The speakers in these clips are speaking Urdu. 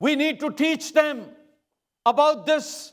We need to teach them about this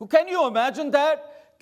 So can you imagine that?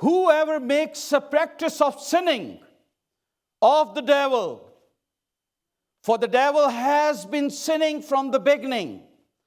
Whoever makes a practice of sinning of the devil, for the devil has been sinning from the beginning.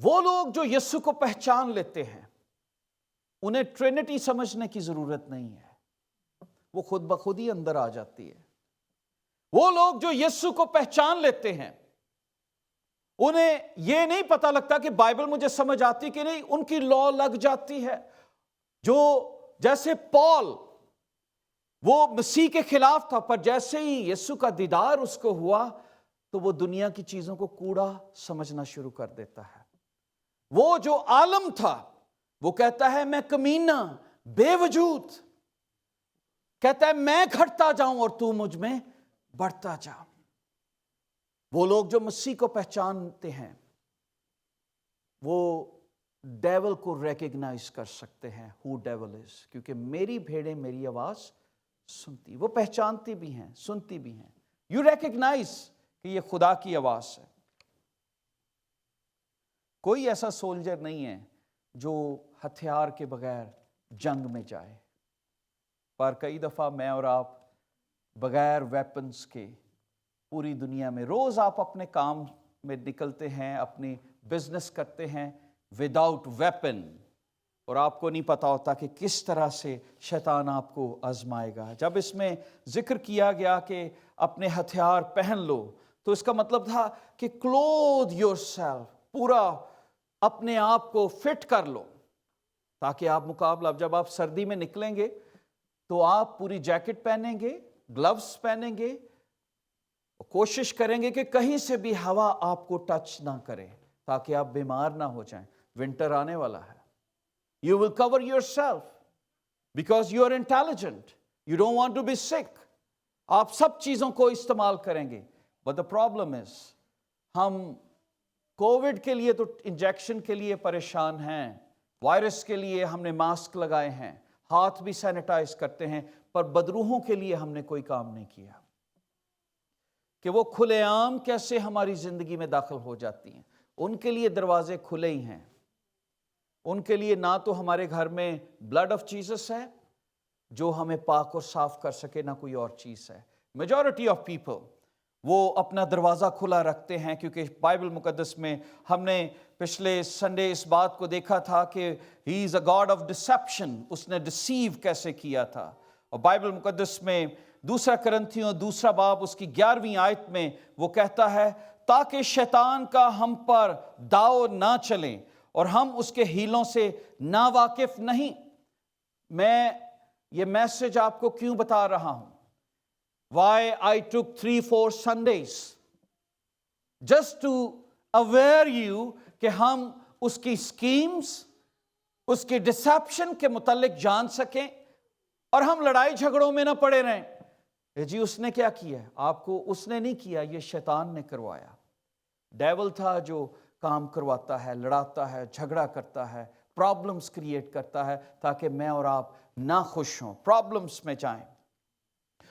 وہ لوگ جو یسوع کو پہچان لیتے ہیں انہیں ٹرینٹی سمجھنے کی ضرورت نہیں ہے، وہ خود بخود ہی اندر آ جاتی ہے۔ وہ لوگ جو یسوع کو پہچان لیتے ہیں انہیں یہ نہیں پتا لگتا کہ بائبل مجھے سمجھ آتی کہ نہیں، ان کی لا لگ جاتی ہے۔ جو جیسے پال وہ مسیح کے خلاف تھا، پر جیسے ہی یسوع کا دیدار اس کو ہوا تو وہ دنیا کی چیزوں کو کوڑا سمجھنا شروع کر دیتا ہے۔ وہ جو عالم تھا وہ کہتا ہے میں کمینہ، بے وجود، کہتا ہے میں گھٹتا جاؤں اور تو مجھ میں بڑھتا جا۔ وہ لوگ جو مسیح کو پہچانتے ہیں وہ ڈیول کو ریکگنائز کر سکتے ہیں، ہو ڈیول از، کیونکہ میری بھیڑیں میری آواز سنتی، وہ پہچانتی بھی ہیں، سنتی بھی ہیں۔ یو ریکگنائز کہ یہ خدا کی آواز ہے۔ کوئی ایسا سولجر نہیں ہے جو ہتھیار کے بغیر جنگ میں جائے، پر کئی دفعہ میں اور آپ بغیر ویپنز کے پوری دنیا میں، روز آپ اپنے کام میں نکلتے ہیں، اپنی بزنس کرتے ہیں وداؤٹ ویپن، اور آپ کو نہیں پتا ہوتا کہ کس طرح سے شیطان آپ کو آزمائے گا۔ جب اس میں ذکر کیا گیا کہ اپنے ہتھیار پہن لو تو اس کا مطلب تھا کہ کلوتھ یور سیلف، پورا اپنے آپ کو فٹ کر لو تاکہ آپ مقابلہ، جب آپ سردی میں نکلیں گے تو آپ پوری جیکٹ پہنیں گے، گلوز پہنیں گے، کوشش کریں گے کہ کہیں سے بھی ہوا آپ کو ٹچ نہ کرے تاکہ آپ بیمار نہ ہو جائیں۔ ونٹر آنے والا ہے۔ You will cover yourself because you are intelligent. You don't want to be sick. آپ سب چیزوں کو استعمال کریں گے۔ But the problem is ہم کووڈ کے لیے تو انجیکشن کے لیے پریشان ہیں، وائرس کے لیے ہم نے ماسک لگائے ہیں، ہاتھ بھی سینیٹائز کرتے ہیں، پر بدروحوں کے لیے ہم نے کوئی کام نہیں کیا کہ وہ کھلے عام کیسے ہماری زندگی میں داخل ہو جاتی ہیں۔ ان کے لیے دروازے کھلے ہی ہیں۔ ان کے لیے نہ تو ہمارے گھر میں بلڈ آف جیسس ہے جو ہمیں پاک اور صاف کر سکے، نہ کوئی اور چیز ہے۔ میجورٹی آف پیپل وہ اپنا دروازہ کھلا رکھتے ہیں، کیونکہ بائبل مقدس میں ہم نے پچھلے سنڈے اس بات کو دیکھا تھا کہ ہی از اے گاڈ آف ڈسیپشن، اس نے ڈسیو کیسے کیا تھا۔ اور بائبل مقدس میں دوسرا کرنتھیوں دوسرا باب اس کی 11ویں آیت میں وہ کہتا ہے تاکہ شیطان کا ہم پر داؤ نہ چلیں اور ہم اس کے ہیلوں سے ناواقف نہیں۔ میں یہ میسج آپ کو کیوں بتا رہا ہوں؟ Why I took 3-4 Sundays just to aware you کہ ہم اس کی سکیمز، اس کی ڈسیپشن کے متعلق جان سکیں اور ہم لڑائی جھگڑوں میں نہ پڑے رہیں۔ جی اس نے کیا کیا؟ آپ کو اس نے نہیں کیا، یہ شیطان نے کروایا۔ ڈیول تھا جو کام کرواتا ہے، لڑاتا ہے، جھگڑا کرتا ہے، پرابلمز کریٹ کرتا ہے تاکہ میں اور آپ نہ خوش ہوں، پرابلمز میں جائیں۔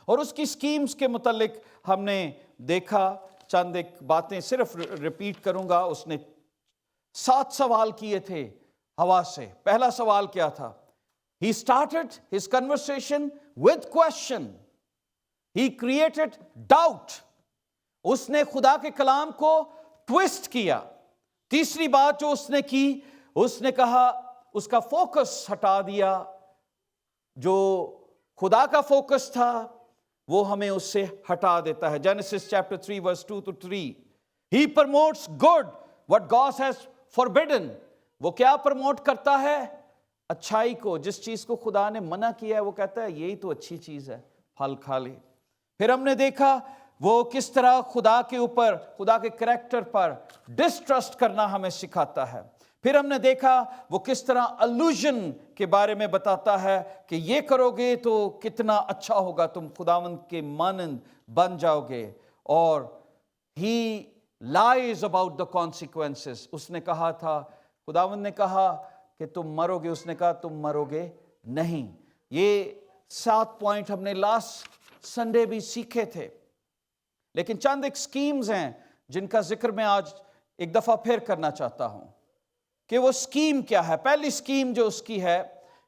اور اس کی سکیمز کے متعلق ہم نے دیکھا، چند ایک باتیں صرف ریپیٹ کروں گا۔ اس نے 7 سوال کیے تھے ہوا سے۔ پہلا سوال کیا تھا؟ He started his conversation with question. He created doubt. اس نے خدا کے کلام کو ٹویسٹ کیا۔ تیسری بات جو اس نے کی، اس نے کہا، اس کا فوکس ہٹا دیا۔ جو خدا کا فوکس تھا وہ ہمیں اس سے ہٹا دیتا ہے۔ Genesis chapter 3 verse 2-3 He promotes good what God has forbidden. وہ کیا پروموٹ کرتا ہے؟ اچھائی کو۔ جس چیز کو خدا نے منع کیا ہے وہ کہتا ہے یہی تو اچھی چیز ہے، پھل کھا لے۔ پھر ہم نے دیکھا وہ کس طرح خدا کے اوپر، خدا کے کریکٹر پر ڈسٹرسٹ کرنا ہمیں سکھاتا ہے۔ پھر ہم نے دیکھا وہ کس طرح الوژن کے بارے میں بتاتا ہے کہ یہ کرو گے تو کتنا اچھا ہوگا، تم خداوند کے مانند بن جاؤ گے۔ اور ہی لائز اباؤٹ دا کانسیکوینسز۔ اس نے کہا تھا، خداوند نے کہا کہ تم مرو گے، اس نے کہا تم مرو گے نہیں۔ یہ 7 پوائنٹ ہم نے لاسٹ سنڈے بھی سیکھے تھے، لیکن چند ایک سکیمز ہیں جن کا ذکر میں آج ایک دفعہ پھر کرنا چاہتا ہوں کہ وہ سکیم کیا ہے۔ پہلی سکیم جو اس کی ہے،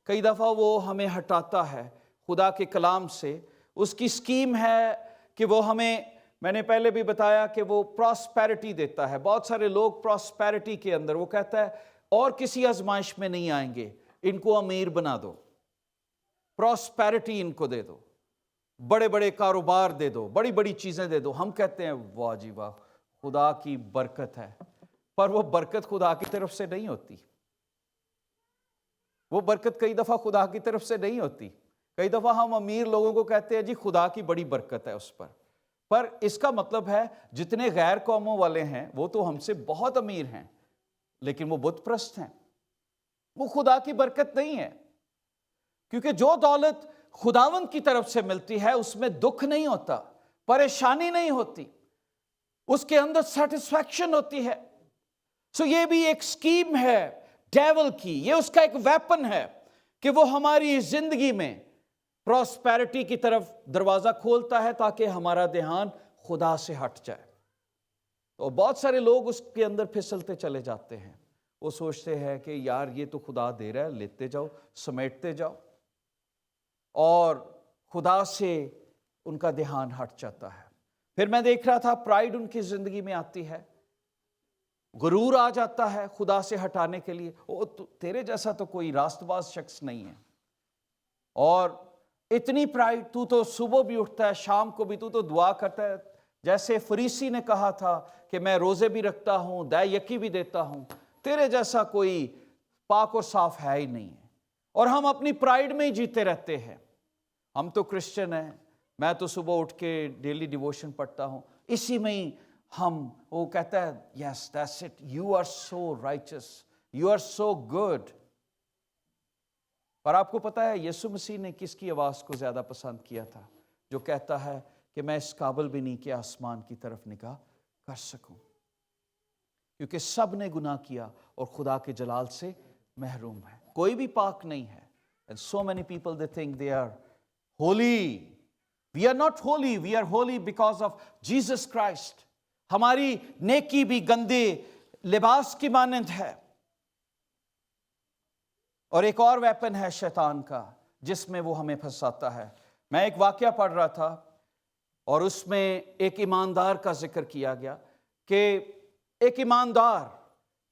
کئی دفعہ وہ ہمیں ہٹاتا ہے خدا کے کلام سے۔ اس کی سکیم ہے کہ وہ ہمیں میں نے پہلے بھی بتایا کہ وہ پراسپیرٹی دیتا ہے. بہت سارے لوگ پراسپیرٹی کے اندر وہ کہتا ہے اور کسی آزمائش میں نہیں آئیں گے, ان کو امیر بنا دو, پراسپیرٹی ان کو دے دو, بڑے بڑے کاروبار دے دو, بڑی بڑی چیزیں دے دو. ہم کہتے ہیں واہ جی واہ, خدا کی برکت ہے, پر وہ برکت خدا کی طرف سے نہیں ہوتی. وہ برکت کئی دفعہ خدا کی طرف سے نہیں ہوتی. کئی دفعہ ہم امیر لوگوں کو کہتے ہیں جی خدا کی بڑی برکت ہے اس پر اس کا مطلب ہے جتنے غیر قوموں والے ہیں وہ تو ہم سے بہت امیر ہیں, لیکن وہ بت پرست ہیں, وہ خدا کی برکت نہیں ہے. کیونکہ جو دولت خداوند کی طرف سے ملتی ہے اس میں دکھ نہیں ہوتا, پریشانی نہیں ہوتی, اس کے اندر سیٹسفیکشن ہوتی ہے. سو یہ بھی ایک سکیم ہے ڈیول کی, یہ اس کا ایک ویپن ہے کہ وہ ہماری زندگی میں پراسپیرٹی کی طرف دروازہ کھولتا ہے تاکہ ہمارا دھیان خدا سے ہٹ جائے. تو بہت سارے لوگ اس کے اندر پھسلتے چلے جاتے ہیں. وہ سوچتے ہیں کہ یار یہ تو خدا دے رہا ہے, لیتے جاؤ, سمیٹتے جاؤ, اور خدا سے ان کا دھیان ہٹ جاتا ہے. پھر میں دیکھ رہا تھا پرائیڈ ان کی زندگی میں آتی ہے, غرور آ جاتا ہے خدا سے ہٹانے کے لیے. تیرے جیسا تو کوئی راست باز شخص نہیں ہے, اور اتنی پرائیڈ, تو تو صبح بھی اٹھتا ہے, شام کو بھی تو دعا کرتا ہے. جیسے فریسی نے کہا تھا کہ میں روزے بھی رکھتا ہوں, دے یکی بھی دیتا ہوں, تیرے جیسا کوئی پاک اور صاف ہے ہی نہیں ہے. اور ہم اپنی پرائیڈ میں ہی جیتے رہتے ہیں. ہم تو کرسچن ہیں, میں تو صبح اٹھ کے ڈیلی ڈیووشن پڑھتا ہوں, اسی میں ہی وہ کہتا ہے yes that's it, you are so riches, you are so good. اور آپ کو پتا ہے یسوع مسیح نے کس کی آواز کو زیادہ پسند کیا تھا؟ جو کہتا ہے کہ میں اس قابل بھی نہیں کہ آسمان کی طرف نگاہ کر سکوں, کیونکہ سب نے گناہ کیا اور خدا کے جلال سے محروم ہے, کوئی بھی پاک نہیں ہے. And so many people they think they are holy. We are not holy, we are holy because of Jesus Christ. ہماری نیکی بھی گندے لباس کی مانند ہے. اور ایک اور ویپن ہے شیطان کا جس میں وہ ہمیں پھنساتا ہے. میں ایک واقعہ پڑھ رہا تھا اور اس میں ایک ایماندار کا ذکر کیا گیا کہ ایک ایماندار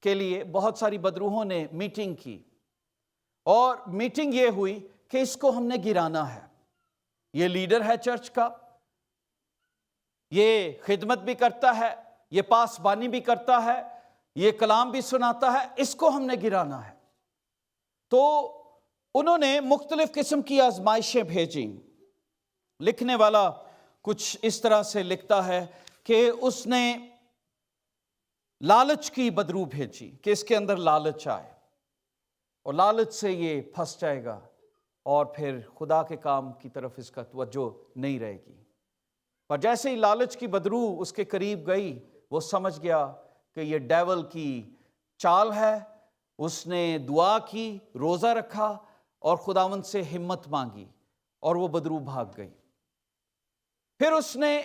کے لیے بہت ساری بدروحوں نے میٹنگ کی, اور میٹنگ یہ ہوئی کہ اس کو ہم نے گرانا ہے. یہ لیڈر ہے چرچ کا, یہ خدمت بھی کرتا ہے, یہ پاسبانی بھی کرتا ہے, یہ کلام بھی سناتا ہے, اس کو ہم نے گرانا ہے. تو انہوں نے مختلف قسم کی آزمائشیں بھیجیں. لکھنے والا کچھ اس طرح سے لکھتا ہے کہ اس نے لالچ کی بدرو بھیجی کہ اس کے اندر لالچ آئے, اور لالچ سے یہ پھنس جائے گا اور پھر خدا کے کام کی طرف اس کا توجہ نہیں رہے گی. پر جیسے ہی لالچ کی بدرو اس کے قریب گئی, وہ سمجھ گیا کہ یہ ڈیول کی چال ہے. اس نے دعا کی, روزہ رکھا اور خداوند سے ہمت مانگی, اور وہ بدرو بھاگ گئی. پھر اس نے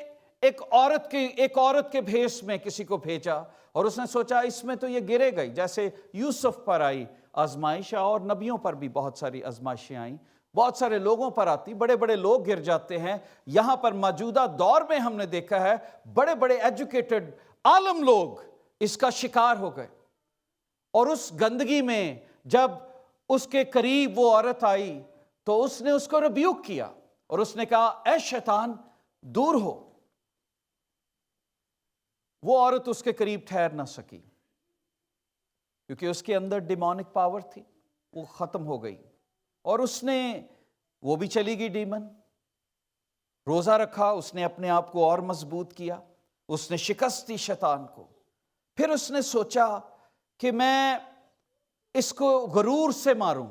ایک عورت کے بھیس میں کسی کو بھیجا, اور اس نے سوچا اس میں تو یہ گرے گئی. جیسے یوسف پر آئی آزمائش, اور نبیوں پر بھی بہت ساری آزمائشیں آئیں, بہت سارے لوگوں پر آتی, بڑے بڑے لوگ گر جاتے ہیں. یہاں پر موجودہ دور میں ہم نے دیکھا ہے بڑے بڑے ایجوکیٹڈ عالم لوگ اس کا شکار ہو گئے. اور اس گندگی میں جب اس کے قریب وہ عورت آئی تو اس نے اس کو ریبیوک کیا, اور اس نے کہا اے شیطان دور ہو. وہ عورت اس کے قریب ٹھہر نہ سکی کیونکہ اس کے اندر ڈیمونک پاور تھی, وہ ختم ہو گئی. اور وہ بھی چلی گئی ڈیمن. روزہ رکھا, اس نے اپنے آپ کو اور مضبوط کیا, اس نے شکست دی شیطان کو. پھر اس نے سوچا کہ میں اس کو غرور سے ماروں,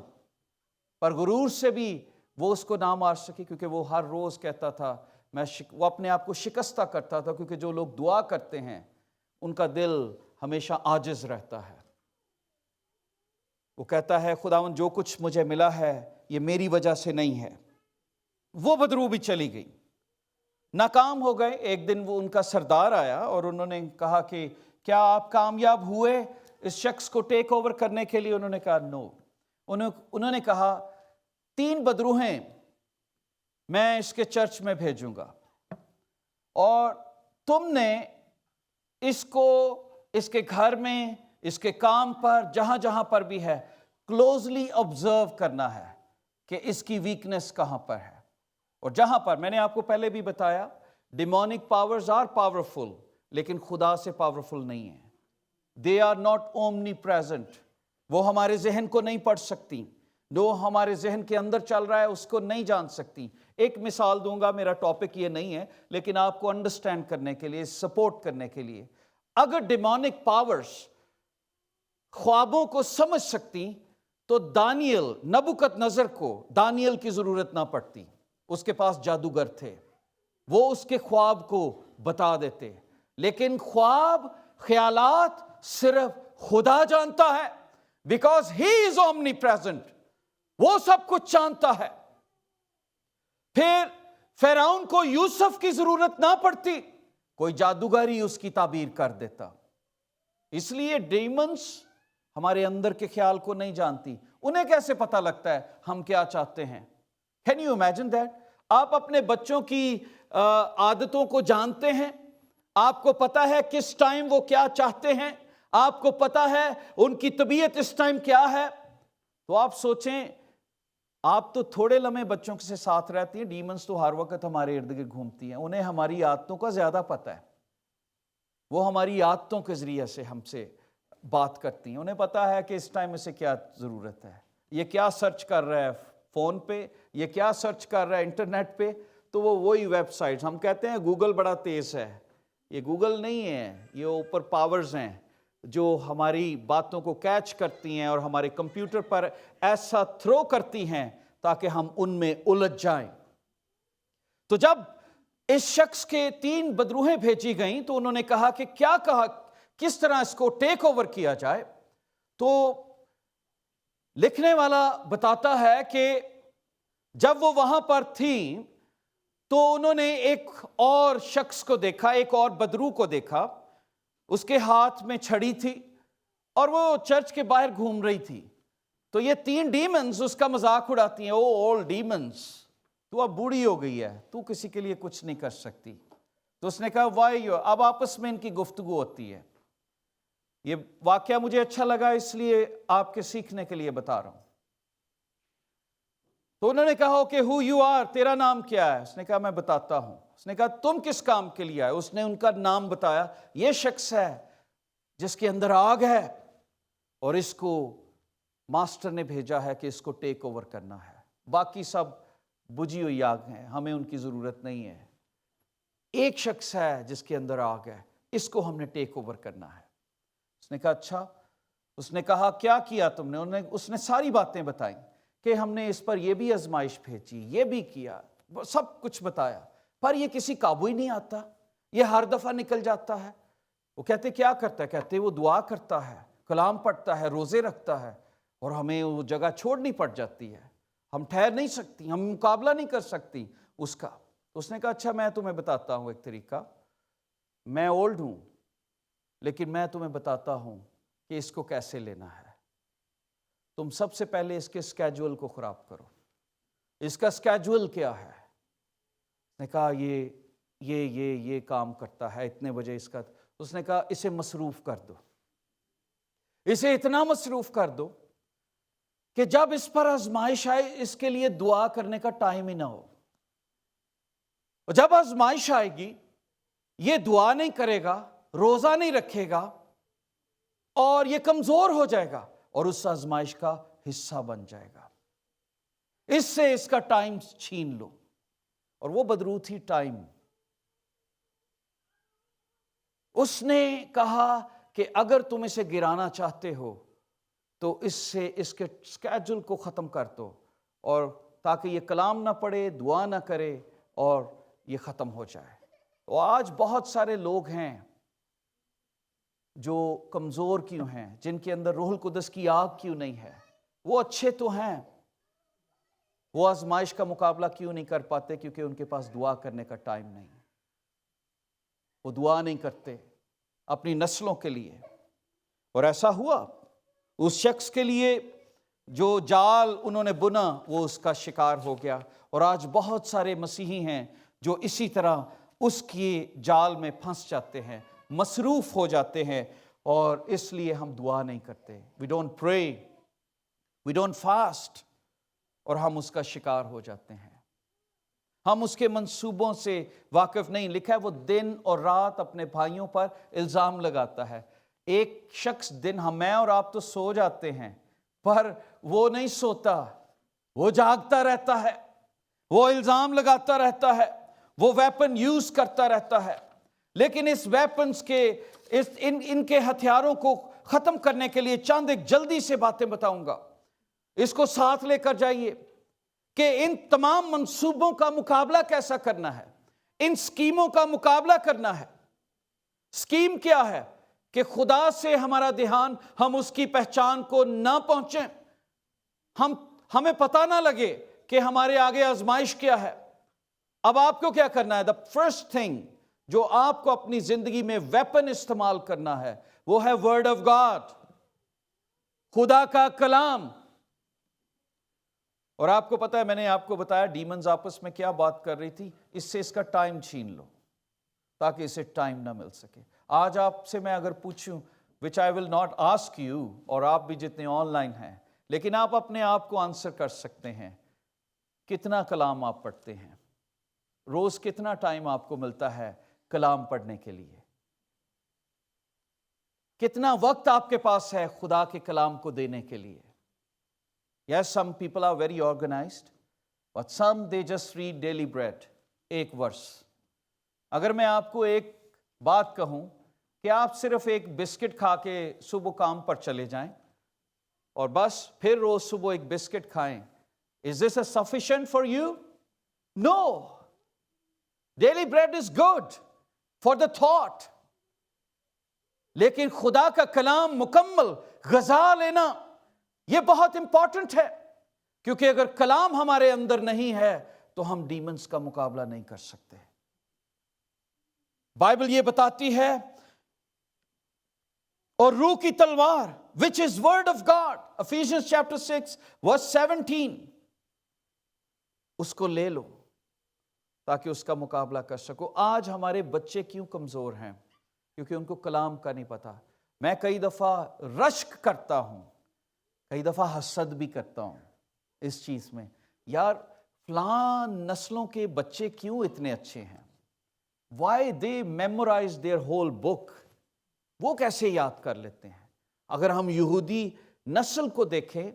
پر غرور سے بھی وہ اس کو نہ مار سکی, کیونکہ وہ ہر روز کہتا تھا وہ اپنے آپ کو شکستہ کرتا تھا, کیونکہ جو لوگ دعا کرتے ہیں ان کا دل ہمیشہ عاجز رہتا ہے. وہ کہتا ہے خداوند جو کچھ مجھے ملا ہے یہ میری وجہ سے نہیں ہے. وہ بدرو بھی چلی گئی, ناکام ہو گئے. ایک دن وہ ان کا سردار آیا اور انہوں نے کہا کہ کیا آپ کامیاب ہوئے اس شخص کو ٹیک اوور کرنے کے لیے؟ انہوں نے کہا نو. انہوں نے کہا 3 بدروہیں میں اس کے چرچ میں بھیجوں گا, اور تم نے اس کو اس کے گھر میں، اس کے کام پر، جہاں جہاں پر بھی ہے، کلوزلی آبزرو کرنا ہے کہ اس کی ویکنس کہاں پر ہے۔ اور جہاں پر میں نے آپ کو پہلے بھی بتایا، ڈیمونک پاورز آر پاورفل، لیکن خدا سے پاورفل نہیں ہیں۔ دے آر ناٹ اومنی پریزنٹ، وہ ہمارے ذہن کو نہیں پڑھ سکتی، جو ہمارے ذہن کے اندر چل رہا ہے اس کو نہیں جان سکتی۔ ایک مثال دوں گا، میرا ٹاپک یہ نہیں ہے، لیکن آپ کو انڈرسٹینڈ کرنے کے لیے، سپورٹ کرنے کے لیے، اگر ڈیمونک پاورز خوابوں کو سمجھ سکتی تو دانیل، نبوکت نظر کو دانیل کی ضرورت نہ پڑتی، اس کے پاس جادوگر تھے، وہ اس کے خواب کو بتا دیتے۔ لیکن خواب، خیالات صرف خدا جانتا ہے، بیکاز ہی از اومنی پریزنٹ، وہ سب کچھ جانتا ہے۔ پھر فرعون کو یوسف کی ضرورت نہ پڑتی، کوئی جادوگر ہی اس کی تعبیر کر دیتا۔ اس لیے ڈیمنز ہمارے اندر کے خیال کو نہیں جانتی، انہیں کیسے پتہ لگتا ہے ہم کیا چاہتے ہیں؟ Can you imagine that? آپ اپنے بچوں کی عادتوں کو جانتے ہیں، آپ کو پتہ ہے کس ٹائم وہ کیا چاہتے ہیں، آپ کو پتہ ہے ان کی طبیعت اس ٹائم کیا ہے۔ تو آپ سوچیں، آپ تو تھوڑے لمحے بچوں سے ساتھ رہتی ہیں، ڈیمنز تو ہر وقت ہمارے ارد گرد گھومتی ہیں، انہیں ہماری عادتوں کا زیادہ پتہ ہے، وہ ہماری عادتوں کے ذریعے سے ہم سے بات کرتی ہیں، انہیں پتہ ہے کہ اس ٹائم اسے کیا ضرورت ہے، یہ کیا سرچ کر رہا ہے فون پہ، یہ کیا سرچ کر رہا ہے انٹرنیٹ پہ، تو وہ وہی ویب سائٹس، ہم کہتے ہیں گوگل بڑا تیز ہے، یہ گوگل نہیں ہے، یہ اوپر پاورز ہیں جو ہماری باتوں کو کیچ کرتی ہیں اور ہمارے کمپیوٹر پر ایسا تھرو کرتی ہیں تاکہ ہم ان میں الجھ جائیں۔ تو جب اس شخص کے 3 بدروہیں بھیجی گئیں تو انہوں نے کہا کہ کیا کہا، کس طرح اس کو ٹیک اوور کیا جائے۔ تو لکھنے والا بتاتا ہے کہ جب وہ وہاں پر تھیں تو انہوں نے ایک اور شخص کو دیکھا، ایک اور بدرو کو دیکھا، اس کے ہاتھ میں چھڑی تھی اور وہ چرچ کے باہر گھوم رہی تھی۔ تو یہ 3 ڈیمنز اس کا مذاق اڑاتی ہیں، او آل ڈیمنز، تو اب بوڑھی ہو گئی ہے، تو کسی کے لیے کچھ نہیں کر سکتی۔ تو اس نے کہا وائی یو، اب آپس میں ان کی گفتگو ہوتی ہے۔ یہ واقعہ مجھے اچھا لگا، اس لیے آپ کے سیکھنے کے لیے بتا رہا ہوں۔ تو انہوں نے کہا کہ ہو یو آر، تیرا نام کیا ہے؟ اس نے کہا میں بتاتا ہوں۔ اس نے کہا تم کس کام کے لیے آئے؟ اس نے ان کا نام بتایا، یہ شخص ہے جس کے اندر آگ ہے اور اس کو ماسٹر نے بھیجا ہے کہ اس کو ٹیک اوور کرنا ہے، باقی سب بجھی ہوئی آگ ہیں، ہمیں ان کی ضرورت نہیں ہے، ایک شخص ہے جس کے اندر آگ ہے، اس کو ہم نے ٹیک اوور کرنا ہے۔ اس نے کہا اچھا۔ اس نے کہا کیا کیا تم نے؟ اس نے ساری باتیں بتائیں کہ ہم نے اس پر یہ بھی آزمائش بھیجی، یہ بھی کیا، سب کچھ بتایا، پر یہ کسی قابو ہی نہیں آتا، یہ ہر دفعہ نکل جاتا ہے۔ وہ کہتے کیا کرتا ہے؟ کہتے وہ دعا کرتا ہے، کلام پڑھتا ہے، روزے رکھتا ہے، اور ہمیں وہ جگہ چھوڑنی پڑ جاتی ہے، ہم ٹھہر نہیں سکتی، ہم مقابلہ نہیں کر سکتی اس کا۔ اس نے کہا اچھا میں تمہیں بتاتا ہوں ایک طریقہ، میں اولڈ ہوں لیکن میں تمہیں بتاتا ہوں کہ اس کو کیسے لینا ہے۔ تم سب سے پہلے اس کے سکیجول کو خراب کرو۔ اس کا سکیجول کیا ہے؟ اس نے کہا یہ کام کرتا ہے، اتنے بجے اس کا۔ اس نے کہا اسے مصروف کر دو، اسے اتنا مصروف کر دو کہ جب اس پر آزمائش آئے اس کے لیے دعا کرنے کا ٹائم ہی نہ ہو۔ اور جب آزمائش آئے گی یہ دعا نہیں کرے گا، روزہ نہیں رکھے گا، اور یہ کمزور ہو جائے گا اور اس آزمائش کا حصہ بن جائے گا۔ اس سے اس کا ٹائم چھین لو۔ اور وہ بدرو تھی ٹائم۔ اس نے کہا کہ اگر تم اسے گرانا چاہتے ہو تو اس سے اس کے سکیجول کو ختم کر دو، اور تاکہ یہ کلام نہ پڑھے، دعا نہ کرے، اور یہ ختم ہو جائے۔ تو آج بہت سارے لوگ ہیں جو کمزور کیوں ہیں، جن کے اندر روح القدس کی آگ کیوں نہیں ہے؟ وہ اچھے تو ہیں، وہ آزمائش کا مقابلہ کیوں نہیں کر پاتے؟ کیونکہ ان کے پاس دعا کرنے کا ٹائم نہیں، وہ دعا نہیں کرتے اپنی نسلوں کے لیے۔ اور ایسا ہوا اس شخص کے لیے جو جال انہوں نے بنا وہ اس کا شکار ہو گیا۔ اور آج بہت سارے مسیحی ہیں جو اسی طرح اس کی جال میں پھنس جاتے ہیں، مصروف ہو جاتے ہیں، اور اس لیے ہم دعا نہیں کرتے. وی ڈونٹ پرے، وی ڈونٹ فاسٹ، اور ہم اس کا شکار ہو جاتے ہیں. ہم اس کے منصوبوں سے واقف نہیں. لکھا ہے وہ دن اور رات اپنے بھائیوں پر الزام لگاتا ہے. ایک شخص دن، میں اور آپ تو سو جاتے ہیں، پر وہ نہیں سوتا، وہ جاگتا رہتا ہے، وہ الزام لگاتا رہتا ہے، وہ ویپن یوز کرتا رہتا ہے. لیکن اس ویپنز کے ان کے ہتھیاروں کو ختم کرنے کے لیے چند ایک جلدی سے باتیں بتاؤں گا. اس کو ساتھ لے کر جائیے کہ ان تمام منصوبوں کا مقابلہ کیسا کرنا ہے، ان سکیموں کا مقابلہ کرنا ہے. سکیم کیا ہے؟ کہ خدا سے ہمارا دھیان، ہم اس کی پہچان کو نہ پہنچیں، ہمیں پتہ نہ لگے کہ ہمارے آگے آزمائش کیا ہے. اب آپ کو کیا کرنا ہے؟ دا فرسٹ تھنگ جو آپ کو اپنی زندگی میں ویپن استعمال کرنا ہے، وہ ہے ورڈ آف گاڈ، خدا کا کلام. اور آپ کو پتا ہے، میں نے آپ کو بتایا ڈیمنز آپس میں کیا بات کر رہی تھی. اس سے اس کا ٹائم چھین لو تاکہ اسے ٹائم نہ مل سکے. آج آپ سے میں اگر پوچھوں، which I will not ask you، اور آپ بھی جتنے آن لائن ہیں، لیکن آپ اپنے آپ کو آنسر کر سکتے ہیں، کتنا کلام آپ پڑھتے ہیں؟ روز کتنا ٹائم آپ کو ملتا ہے کلام پڑھنے کے لیے؟ کتنا وقت آپ کے پاس ہے خدا کے کلام کو دینے کے لیے؟ Yes, some people are very organized, but some they just read daily bread. ایک ورس. اگر میں آپ کو ایک بات کہوں کہ آپ صرف ایک بسکٹ کھا کے صبح کام پر چلے جائیں اور بس پھر روز صبح ایک بسکٹ کھائیں، is this a sufficient for you? No. Daily bread is good for the thought. لیکن خدا کا کلام مکمل غذا لینا یہ بہت امپورٹنٹ ہے، کیونکہ اگر کلام ہمارے اندر نہیں ہے تو ہم ڈیمنز کا مقابلہ نہیں کر سکتے. بائبل یہ بتاتی ہے، اور روح کی تلوار which is word of God، Ephesians chapter 6 verse 17، اس کو لے لو تاکہ اس کا مقابلہ کر سکو. آج ہمارے بچے کیوں کمزور ہیں؟ کیونکہ ان کو کلام کا نہیں پتا. میں کئی دفعہ رشک کرتا ہوں، کئی دفعہ حسد بھی کرتا ہوں اس چیز میں، یار فلاں نسلوں کے بچے کیوں اتنے اچھے ہیں؟ Why they memorize their whole book؟ وہ کیسے یاد کر لیتے ہیں؟ اگر ہم یہودی نسل کو دیکھیں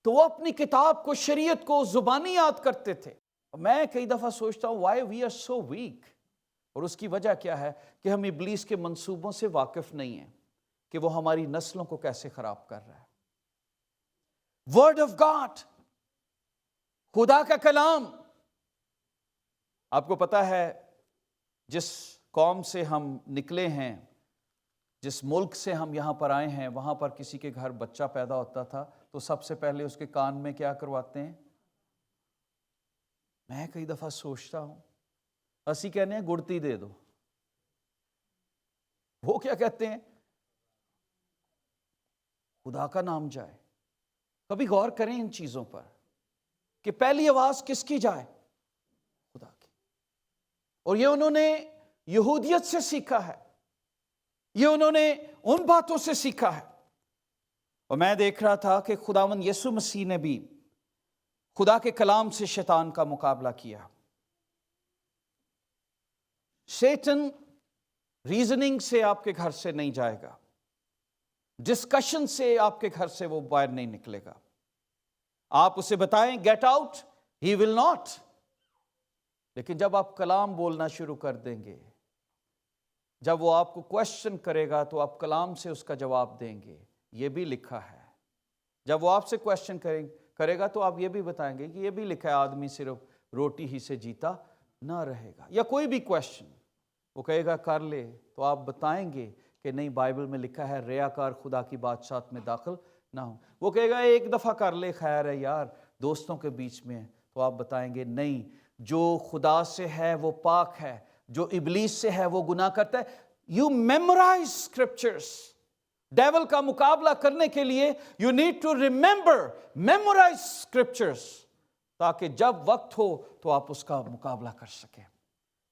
تو وہ اپنی کتاب کو، شریعت کو زبانی یاد کرتے تھے. میں کئی دفعہ سوچتا ہوں why we are so weak، اور اس کی وجہ کیا ہے؟ کہ ہم ابلیس کے منصوبوں سے واقف نہیں ہیں کہ وہ ہماری نسلوں کو کیسے خراب کر رہا ہے. ورڈ آف گاڈ، خدا کا کلام. آپ کو پتا ہے جس قوم سے ہم نکلے ہیں، جس ملک سے ہم یہاں پر آئے ہیں، وہاں پر کسی کے گھر بچہ پیدا ہوتا تھا تو سب سے پہلے اس کے کان میں کیا کرواتے ہیں؟ میں کئی دفعہ سوچتا ہوں، اسی کہنے ہیں گڑتی دے دو، وہ کیا کہتے ہیں؟ خدا کا نام جائے. کبھی غور کریں ان چیزوں پر کہ پہلی آواز کس کی جائے؟ خدا کی. اور یہ انہوں نے یہودیت سے سیکھا ہے، یہ انہوں نے ان باتوں سے سیکھا ہے. اور میں دیکھ رہا تھا کہ خداوند یسوع مسیح نے بھی خدا کے کلام سے شیطان کا مقابلہ کیا. شیطان ریزننگ سے آپ کے گھر سے نہیں جائے گا، ڈسکشن سے آپ کے گھر سے وہ باہر نہیں نکلے گا. آپ اسے بتائیں get out, he will not. لیکن جب آپ کلام بولنا شروع کر دیں گے، جب وہ آپ کو کوشچن کرے گا تو آپ کلام سے اس کا جواب دیں گے. یہ بھی لکھا ہے. جب وہ آپ سے کوشچن کرے گا تو آپ یہ بھی بتائیں گے کہ یہ بھی لکھا ہے آدمی صرف روٹی ہی سے جیتا نہ رہے گا. یا کوئی بھی کوشچن وہ کہے گا کر لے تو آپ بتائیں گے کہ نہیں، بائبل میں لکھا ہے ریاکار خدا کی بادشاہت میں داخل نہ ہو. وہ کہے گا ایک دفعہ کر لے، خیر ہے یار، دوستوں کے بیچ میں. تو آپ بتائیں گے نہیں، جو خدا سے ہے وہ پاک ہے، جو ابلیس سے ہے وہ گناہ کرتا ہے. You memorise scriptures. ڈیول کا مقابلہ کرنے کے لیے you need to remember, memorize scriptures, تاکہ جب وقت ہو تو آپ اس کا مقابلہ کر سکیں.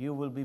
You will be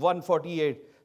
148,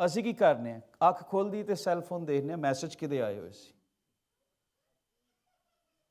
ਅਸੀਂ ਕੀ ਕਰਨੇ ਆ? ਅੱਖ ਖੋਲਦੀ ਤੇ ਸੈੱਲ ਫੋਨ ਦੇਖਨੇ ਆ, ਮੈਸੇਜ ਕਿਦੇ ਆਏ ਹੋਏ ਸੀ।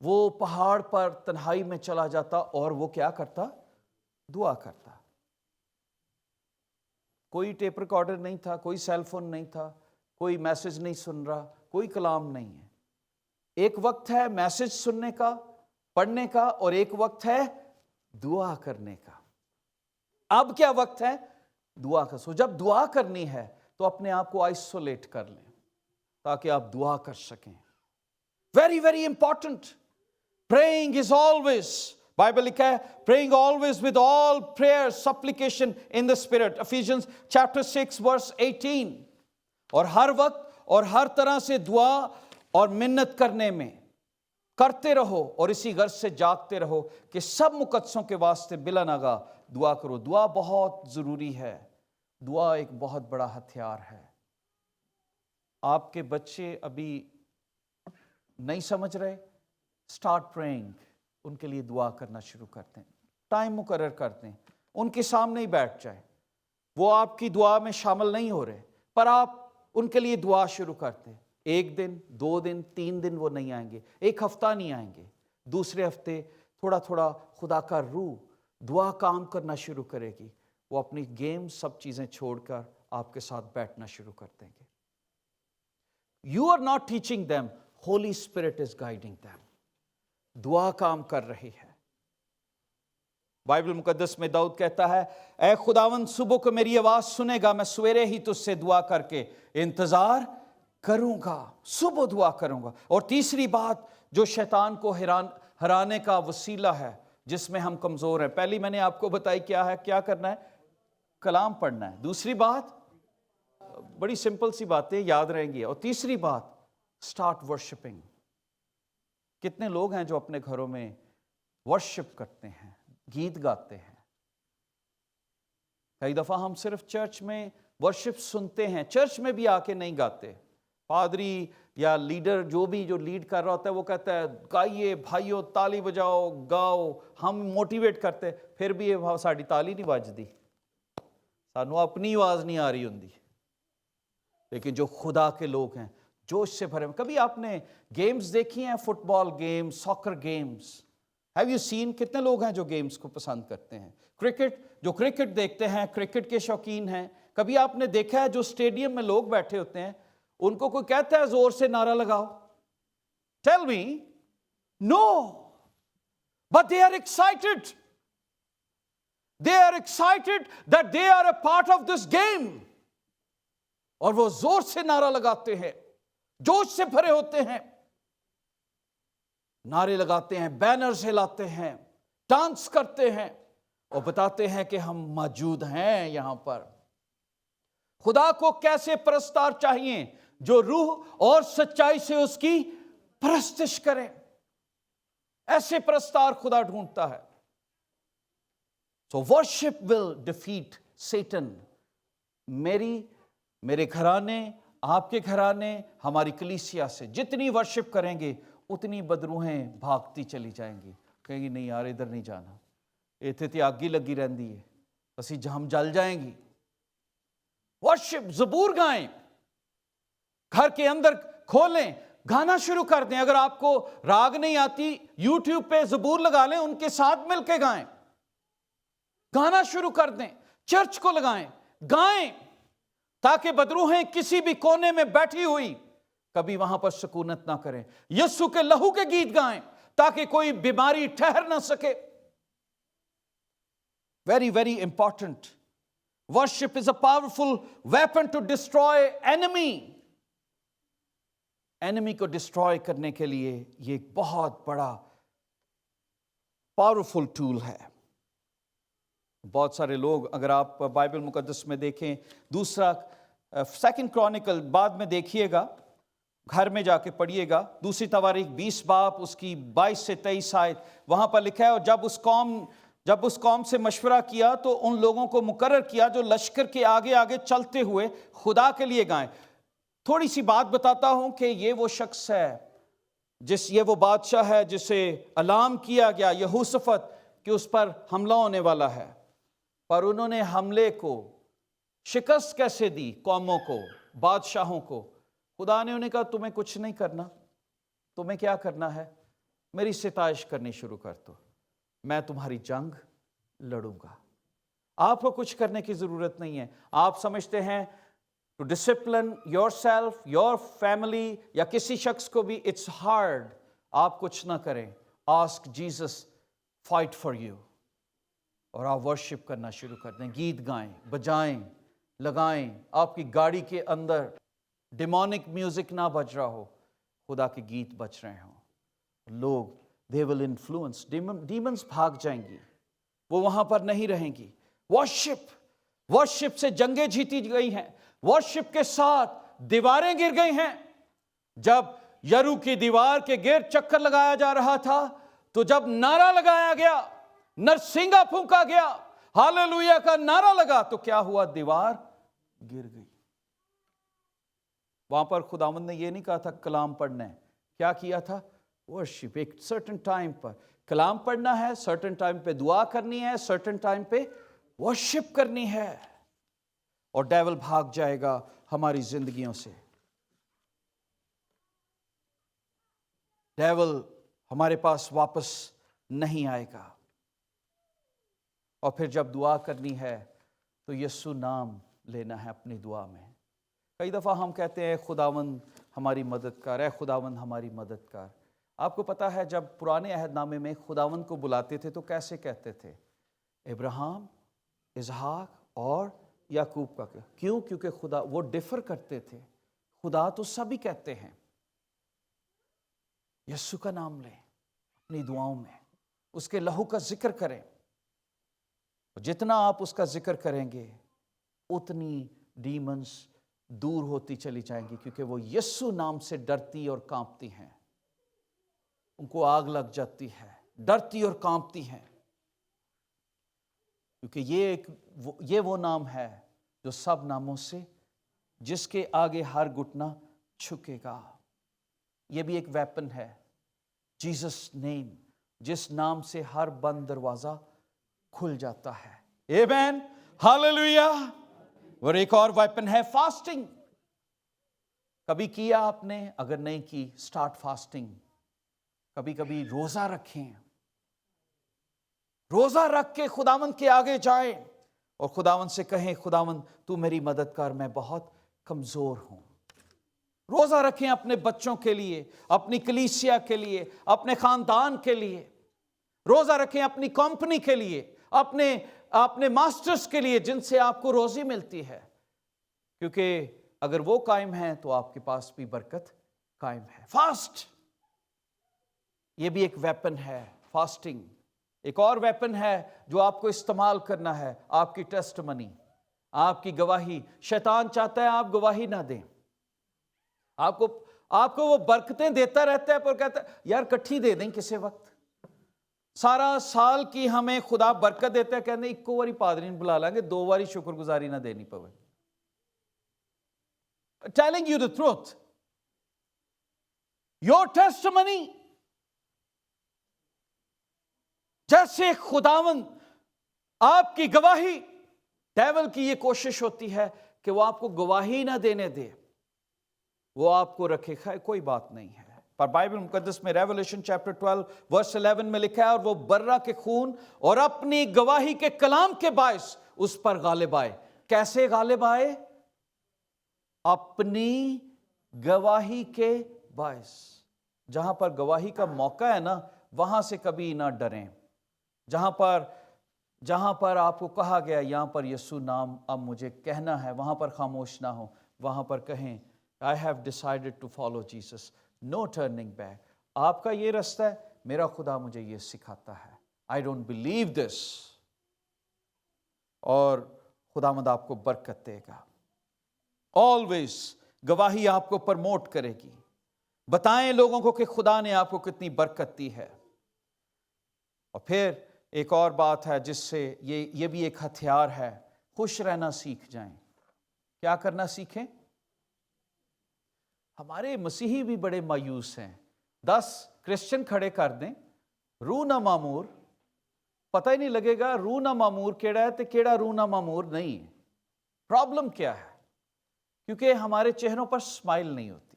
وہ پہاڑ پر تنہائی میں چلا جاتا اور وہ کیا کرتا؟ دعا کرتا. کوئی ٹیپ ریکارڈر نہیں تھا، کوئی سیل فون نہیں تھا، کوئی میسج نہیں سن رہا، کوئی کلام نہیں ہے. ایک وقت ہے میسج سننے کا، پڑھنے کا، اور ایک وقت ہے دعا کرنے کا. اب کیا وقت ہے؟ دعا کا. سو جب دعا کرنی ہے تو اپنے آپ کو آئسولیٹ کر لیں تاکہ آپ دعا کر سکیں. Very very important. Praying is always, Bible لکھا ہے praying always with all prayer supplication in the spirit. Ephesians chapter 6 verse 18. اور ہر وقت اور ہر طرح سے دعا اور منت کرنے میں کرتے رہو اور اسی غرض سے جاگتے رہو کہ سب مقدسوں کے واسطے بلا ناگا دعا کرو. دعا بہت ضروری ہے. دعا ایک بہت بڑا ہتھیار ہے. آپ کے بچے ابھی نہیں سمجھ رہے، اسٹارٹ پریئنگ. ان کے لیے دعا کرنا شروع کرتے ہیں، ٹائم مقرر کرتے ہیں، ان کے سامنے ہی بیٹھ جائیں. وہ آپ کی دعا میں شامل نہیں ہو رہے پر آپ ان کے لیے دعا شروع کرتے ہیں. 1 دن 2 دن 3 دن وہ نہیں آئیں گے، 1 ہفتہ نہیں آئیں گے، دوسرے ہفتے تھوڑا تھوڑا خدا کا روح دعا کام کرنا شروع کرے گی. وہ اپنی گیم سب چیزیں چھوڑ کر آپ کے ساتھ بیٹھنا شروع کر دیں گے. You are not teaching them, Holy Spirit is guiding them. دعا کام کر رہی ہے. بائبل مقدس میں داؤد کہتا ہے اے خداوند صبح کو میری آواز سنے گا، میں سویرے ہی تجھ سے دعا کر کے انتظار کروں گا. صبح دعا کروں گا. اور تیسری بات جو شیطان کو ہرانے کا وسیلہ ہے جس میں ہم کمزور ہیں، پہلی میں نے آپ کو بتائی کیا ہے، کیا کرنا ہے؟ کلام پڑھنا ہے. دوسری بات بڑی سمپل سی باتیں یاد رہیں گی. اور تیسری بات اسٹارٹ ورشپنگ. کتنے لوگ ہیں جو اپنے گھروں میں ورشپ کرتے ہیں، گیت گاتے ہیں؟ کئی دفعہ ہم صرف چرچ میں ورشپ سنتے ہیں، چرچ میں بھی آ کے نہیں گاتے. پادری یا لیڈر جو لیڈ کر رہا ہوتا ہے وہ کہتا ہے گائیے بھائیو، تالی بجاؤ، گاؤ. ہم موٹیویٹ کرتے، پھر بھی یہ ساڑی تالی نہیں بجتی، سانو اپنی آواز نہیں آ رہی ہوندی. لیکن جو خدا کے لوگ ہیں جوش سے بھرے. کبھی آپ نے گیمز دیکھی ہیں؟ Football games, soccer games. Have you seen? کتنے لوگ ہیں جو گیمز کو پسند کرتے ہیں؟ کرکٹ، جو کرکٹ دیکھتے ہیں، کرکٹ کے شوقین ہیں. کبھی آپ نے دیکھا ہے جو اسٹیڈیم میں لوگ بیٹھے ہوتے ہیں ان کو کوئی کہتا ہے زور سے نعرہ لگاؤ؟ Tell me. No. But they are excited. They are excited that they are a part of this game. اور وہ زور سے نعرہ لگاتے ہیں، جوش سے بھرے ہوتے ہیں، نعرے لگاتے ہیں، بینرز ہلاتے ہیں، ڈانس کرتے ہیں اور بتاتے ہیں کہ ہم موجود ہیں یہاں پر. خدا کو کیسے پرستار چاہیے؟ جو روح اور سچائی سے اس کی پرستش کریں. ایسے پرستار خدا ڈھونڈتا ہے. So worship will defeat Satan. میرے گھرانے، آپ کے گھرانے، ہماری کلیسیا سے جتنی ورشپ کریں گے اتنی بدروہیں بھاگتی چلی جائیں گی. کہیں گی نہیں یار ادھر نہیں جانا، ایتھے تے آگ ہی لگی رہندی ہے، اسی ہم جل جائیں گی. ورشپ، زبور گائیں، گھر کے اندر کھولیں، گانا شروع کر دیں. اگر آپ کو راگ نہیں آتی یوٹیوب پہ زبور لگا لیں، ان کے ساتھ مل کے گائیں، گانا شروع کر دیں. چرچ کو لگائیں، گائیں، تاکہ بدروہیں کسی بھی کونے میں بیٹھی ہوئی کبھی وہاں پر سکونت نہ کریں. یسوع کے لہو کے گیت گائیں تاکہ کوئی بیماری ٹھہر نہ سکے. Very very important. Worship is a powerful weapon to destroy enemy. Enemy کو ڈسٹروائے کرنے کے لیے یہ ایک بہت بڑا پاورفل ٹول ہے. بہت سارے لوگ، اگر آپ بائبل مقدس میں دیکھیں، دوسرا 2 کرونیکل بعد میں دیکھیے گا، گھر میں جا کے پڑھیے گا، دوسری تواریخ 20 باب اس کی 22 سے 23 آیت، وہاں پر لکھا ہے اور جب اس قوم سے مشورہ کیا تو ان لوگوں کو مقرر کیا جو لشکر کے آگے آگے چلتے ہوئے خدا کے لیے گائیں. تھوڑی سی بات بتاتا ہوں کہ یہ وہ شخص ہے یہ وہ بادشاہ ہے جسے اعلان کیا گیا یہوشافت کہ اس پر حملہ ہونے والا ہے. پر انہوں نے حملے کو شکست کیسے دی؟ قوموں کو، بادشاہوں کو. خدا نے انہیں کہا تمہیں کچھ نہیں کرنا. تمہیں کیا کرنا ہے؟ میری ستائش کرنی شروع کر دو، میں تمہاری جنگ لڑوں گا۔ آپ کو کچھ کرنے کی ضرورت نہیں ہے۔ آپ سمجھتے ہیں to discipline yourself, your family یا کسی شخص کو بھی اٹس ہارڈ، آپ کچھ نہ کریں، ask Jesus fight for you, اور آپ ورشپ کرنا شروع کر دیں، گیت گائیں، بجائیں، لگائیں۔ آپ کی گاڑی کے اندر ڈیمونک میوزک نہ بج رہا ہو، خدا کے گیت بج رہے ہوں، لوگ they will influence، ڈیمنز بھاگ جائیں گی، وہ وہاں پر نہیں رہیں گی۔ ورشپ سے جنگیں جیتی گئی ہیں، ورشپ کے ساتھ دیواریں گر گئی ہیں۔ جب یرو کی دیوار کے گرد چکر لگایا جا رہا تھا، تو جب نعرہ لگایا گیا، نرسنگا پھونکا گیا، ہاللویا کا نعرہ لگا، تو کیا ہوا؟ دیوار گر گئی۔ وہاں پر خداوند نے یہ نہیں کہا تھا کلام پڑھنا ہے، کیا کیا تھا؟ ورشپ۔ ایک سرٹن ٹائم پر کلام پڑھنا ہے، سرٹن ٹائم پہ دعا کرنی ہے، سرٹن ٹائم پہ ورشپ کرنی ہے، اور ڈیول بھاگ جائے گا ہماری زندگیوں سے۔ ڈیول ہمارے پاس واپس نہیں آئے گا۔ اور پھر جب دعا کرنی ہے تو یسوع نام لینا ہے اپنی دعا میں۔ کئی دفعہ ہم کہتے ہیں خداوند ہماری مدد کر، اے خداوند ہماری مدد کر۔ آپ کو پتا ہے جب پرانے عہد نامے میں خداوند کو بلاتے تھے تو کیسے کہتے تھے؟ ابراہیم، اسحاق اور یعقوب کا۔ کیوں؟ کیونکہ خدا وہ ڈیفر کرتے تھے، خدا تو سبھی کہتے ہیں۔ یسوع کا نام لیں اپنی دعاؤں میں، اس کے لہو کا ذکر کریں، جتنا آپ اس کا ذکر کریں گے اتنی ڈیمنز دور ہوتی چلی جائیں گی، کیونکہ وہ یسوع نام سے ڈرتی اور کانپتی ہیں، ان کو آگ لگ جاتی ہے، ڈرتی اور کانپتی ہیں، کیونکہ یہ وہ نام ہے جو سب ناموں سے، جس کے آگے ہر گھٹنا جھکے گا۔ یہ بھی ایک ویپن ہے، جیسس نیم، جس نام سے ہر بند دروازہ کھل جاتا ہے۔ آمین، ہاللویا۔ اور ایک اور ویپن ہے فاسٹنگ۔ کبھی کیا آپ نے؟ اگر نہیں کی، سٹارٹ فاسٹنگ۔ کبھی کبھی روزہ رکھیں، روزہ رکھ کے خداوند کے آگے جائیں اور خداوند سے کہیں خداوند تو میری مدد کر، میں بہت کمزور ہوں۔ روزہ رکھیں اپنے بچوں کے لیے، اپنی کلیسیا کے لیے، اپنے خاندان کے لیے۔ روزہ رکھیں اپنی کمپنی کے لیے، اپنے ماسٹرز کے لیے جن سے آپ کو روزی ملتی ہے، کیونکہ اگر وہ قائم ہیں تو آپ کے پاس بھی برکت قائم ہے۔ فاسٹ، یہ بھی ایک ویپن ہے، فاسٹنگ۔ ایک اور ویپن ہے جو آپ کو استعمال کرنا ہے، آپ کی ٹیسٹ منی، آپ کی گواہی۔ شیطان چاہتا ہے آپ گواہی نہ دیں، آپ کو وہ برکتیں دیتا رہتا ہے، پر کہتا ہے یار کٹھی دے دیں کسی وقت۔ سارا سال کی ہمیں خدا برکت دیتا ہے، کہتے ہیں ایک واری پادری بلا لیں گے، 2 واری شکر گزاری نہ دینی پوے۔ Telling you the truth, your testimony، جیسے خداوند آپ کی گواہی، ڈیول کی یہ کوشش ہوتی ہے کہ وہ آپ کو گواہی نہ دینے دے، وہ آپ کو رکھے کھائے، کوئی بات نہیں ہے۔ پر بائبل مقدس میں ریولیشن چیپٹر 12 ورس 11 میں لکھا ہے، اور وہ برہ کے خون اور اپنی گواہی کے کلام کے باعث اس پر غالب آئے۔ کیسے غالب آئے؟ اپنی گواہی کے باعث۔ جہاں پر گواہی کا موقع ہے نا، وہاں سے کبھی نہ ڈریں۔ جہاں پر آپ کو کہا گیا یہاں پر یسوع نام اب مجھے کہنا ہے، وہاں پر خاموش نہ ہو، وہاں پر کہیں I have decided to follow Jesus, no turning back۔ آپ کا یہ رستہ ہے، میرا خدا مجھے یہ سکھاتا ہے، I don't believe this۔ اور خداوند آپ کو برکت دے گا۔ always گواہی آپ کو پرموٹ کرے گی۔ بتائیں لوگوں کو کہ خدا نے آپ کو کتنی برکت دی ہے۔ اور پھر ایک اور بات ہے جس سے یہ بھی ایک ہتھیار ہے، خوش رہنا سیکھ جائیں۔ کیا کرنا سیکھیں؟ ہمارے مسیحی بھی بڑے مایوس ہیں۔ 10 کرسچن کھڑے کر دیں، روح نہ معمور، پتہ ہی نہیں لگے گا روح نہ معمور کیڑا ہے تے کیڑا روح نہ معمور نہیں ہے۔ پرابلم کیا ہے؟ کیونکہ ہمارے چہروں پر سمائل نہیں ہوتی،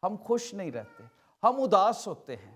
ہم خوش نہیں رہتے، ہم اداس ہوتے ہیں۔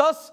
10